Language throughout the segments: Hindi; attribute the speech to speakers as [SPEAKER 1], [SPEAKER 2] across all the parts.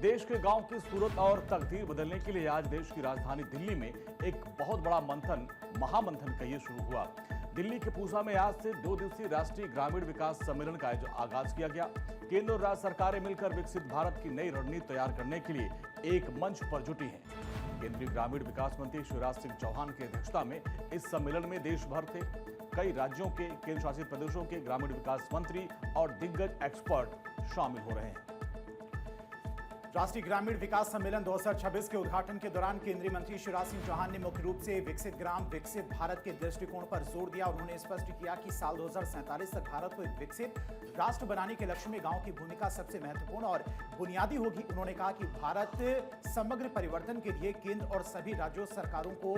[SPEAKER 1] देश के गांव की सूरत और तकदीर बदलने के लिए आज देश की राजधानी दिल्ली में एक बहुत बड़ा मंथन, महामंथन कहिए, शुरू हुआ। दिल्ली के पूसा में आज से 2 दिवसीय राष्ट्रीय ग्रामीण विकास सम्मेलन का आगाज किया गया। केंद्र और राज्य सरकारें मिलकर विकसित भारत की नई रणनीति तैयार करने के लिए एक मंच पर जुटी हैं। केंद्रीय ग्रामीण विकास मंत्री शिवराज सिंह चौहान की अध्यक्षता में इस सम्मेलन में देश भर से कई राज्यों के, केंद्र शासित प्रदेशों के ग्रामीण विकास मंत्री और दिग्गज एक्सपर्ट शामिल हो रहे हैं।
[SPEAKER 2] राष्ट्रीय ग्रामीण विकास सम्मेलन 2026 के उद्घाटन के दौरान केंद्रीय मंत्री शिवराज सिंह चौहान ने मुख्य रूप से विकसित ग्राम विकसित भारत के दृष्टिकोण पर जोर दिया। उन्होंने स्पष्ट किया कि साल 2047 तक भारत को एक विकसित राष्ट्र बनाने के लक्ष्य में गांव की भूमिका सबसे महत्वपूर्ण और बुनियादी होगी। उन्होंने कहा कि भारत समग्र परिवर्तन के लिए केंद्र और सभी राज्यों सरकारों को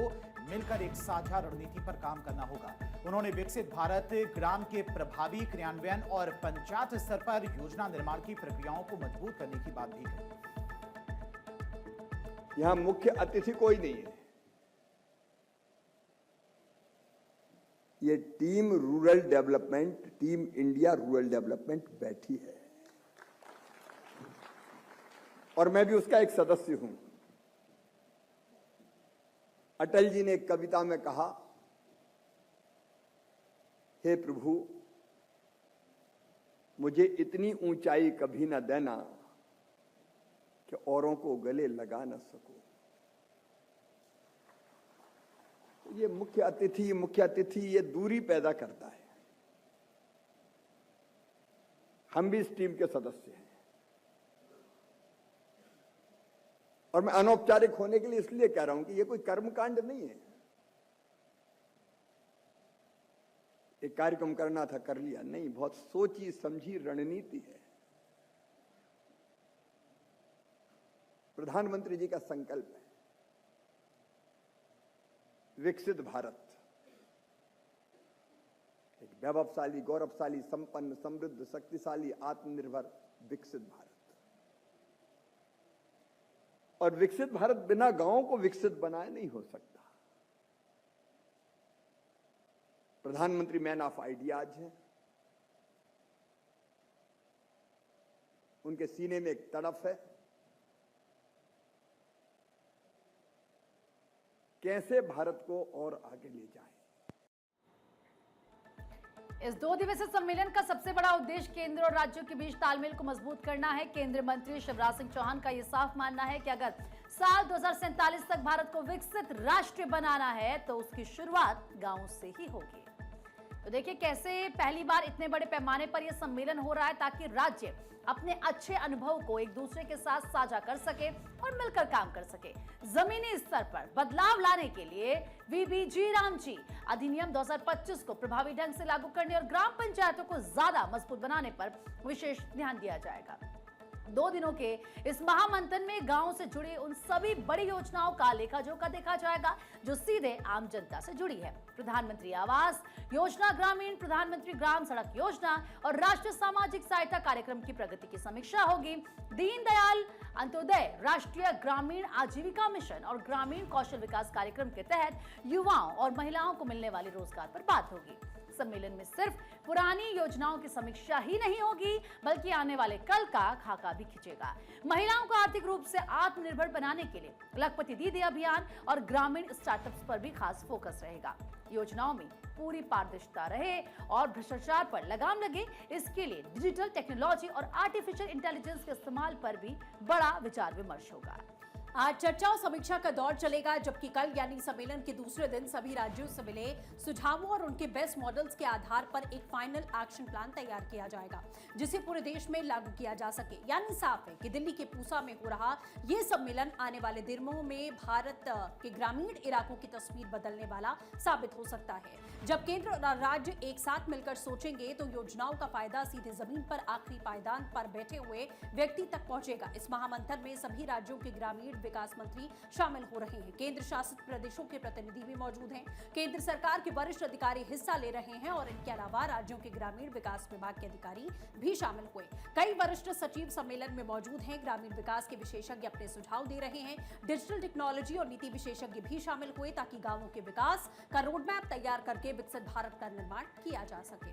[SPEAKER 2] मिलकर एक साझा रणनीति पर काम करना होगा। उन्होंने विकसित भारत ग्राम के प्रभावी क्रियान्वयन और पंचायत स्तर पर योजना निर्माण की प्रक्रियाओं को मजबूत करने की बात भी कही।
[SPEAKER 3] यहां मुख्य अतिथि कोई नहीं है। ये team rural development, team India rural development बैठी है और मैं भी उसका एक सदस्य हूं। अटल जी ने एक कविता में कहा, हे प्रभु मुझे इतनी ऊंचाई कभी न देना कि औरों को गले लगा न सकूं। ये मुख्य अतिथि ये दूरी पैदा करता है। हम भी इस टीम के सदस्य हैं और मैं अनौपचारिक होने के लिए इसलिए कह रहा हूं कि ये कोई कर्मकांड नहीं है। एक कार्यक्रम करना था, कर लिया नहीं, बहुत सोची समझी रणनीति है। प्रधानमंत्री जी का संकल्प है विकसित भारत, एक वैभवशाली, गौरवशाली, संपन्न, समृद्ध, शक्तिशाली, आत्मनिर्भर विकसित भारत। और विकसित भारत बिना गांवों को विकसित बनाए नहीं हो सकता। प्रधानमंत्री मैन ऑफ आइडियाज हैं। उनके सीने में एक तड़फ है, कैसे भारत को और आगे ले जाएं।
[SPEAKER 4] इस 2 दिवसीय सम्मेलन का सबसे बड़ा उद्देश्य केंद्र और राज्यों के बीच तालमेल को मजबूत करना है। केंद्रीय मंत्री शिवराज सिंह चौहान का यह साफ मानना है कि अगर साल 2047 तक भारत को विकसित राष्ट्र बनाना है तो उसकी शुरुआत गांवों से ही होगी। तो देखिए कैसे पहली बार इतने बड़े पैमाने पर यह सम्मेलन हो रहा है ताकि राज्य अपने अच्छे अनुभव को एक दूसरे के साथ साझा कर सके और मिलकर काम कर सके। जमीनी स्तर पर बदलाव लाने के लिए वीबीजी रामजी अधिनियम 2025 को प्रभावी ढंग से लागू करने और ग्राम पंचायतों को ज्यादा मजबूत बनाने पर विशेष ध्यान दिया जाएगा। 2 दिनों के इस महामंथन में गांव से जुड़ी उन सभी बड़ी योजनाओं का लेखा जोखा देखा जाएगा जो सीधे आम जनता से जुड़ी है। प्रधानमंत्री आवास योजना, ग्रामीण प्रधानमंत्री ग्राम सड़क योजना और राष्ट्रीय सामाजिक सहायता कार्यक्रम की प्रगति की समीक्षा होगी। दीनदयाल अंत्योदय राष्ट्रीय ग्रामीण आजीविका मिशन और ग्रामीण कौशल विकास कार्यक्रम के तहत युवाओं और महिलाओं को मिलने वाले रोजगार पर बात होगी। सम्मेलन में सिर्फ पुरानी योजनाओं की समीक्षा ही नहीं होगी बल्कि आने वाले कल का खाका भी खींचेगा। महिलाओं को आर्थिक रूप से आत्मनिर्भर बनाने के लिए लखपति दीदी अभियान और ग्रामीण स्टार्टअप्स पर भी खास फोकस रहेगा। योजनाओं में पूरी पारदर्शिता रहे और भ्रष्टाचार पर लगाम लगे, इसके लिए डिजिटल टेक्नोलॉजी और आर्टिफिशियल इंटेलिजेंस के इस्तेमाल पर भी बड़ा विचार विमर्श होगा।
[SPEAKER 5] आज चर्चा और समीक्षा का दौर चलेगा, जबकि कल यानी सम्मेलन के दूसरे दिन सभी राज्यों से मिले सुझावों और उनके बेस्ट मॉडल्स के आधार पर एक फाइनल एक्शन प्लान तैयार किया जाएगा जिसे पूरे देश में लागू किया जा सके। यानी साफ है कि दिल्ली के पूसा में हो रहा यह सम्मेलन आने वाले दिनों में भारत के ग्रामीण इलाकों की तस्वीर बदलने वाला साबित हो सकता है। जब केंद्र और राज्य एक साथ मिलकर सोचेंगे तो योजनाओं का फायदा सीधे जमीन पर आखिरी पायदान पर बैठे हुए व्यक्ति तक पहुंचेगा। इस महामंथन में सभी राज्यों के ग्रामीण विकास मंत्री शामिल हो रहे हैं। केंद्र शासित प्रदेशों के प्रतिनिधि भी मौजूद हैं। केंद्र सरकार के वरिष्ठ अधिकारी हिस्सा ले रहे हैं और इनके अलावा राज्यों के ग्रामीण विकास विभाग के अधिकारी भी शामिल हुए। कई वरिष्ठ सचिव सम्मेलन में मौजूद हैं। ग्रामीण विकास के विशेषज्ञ अपने सुझाव दे रहे हैं। डिजिटल टेक्नोलॉजी और नीति विशेषज्ञ भी शामिल हुए ताकि गांवों के विकास का रोड मैप तैयार करके विकसित भारत का निर्माण किया जा सके।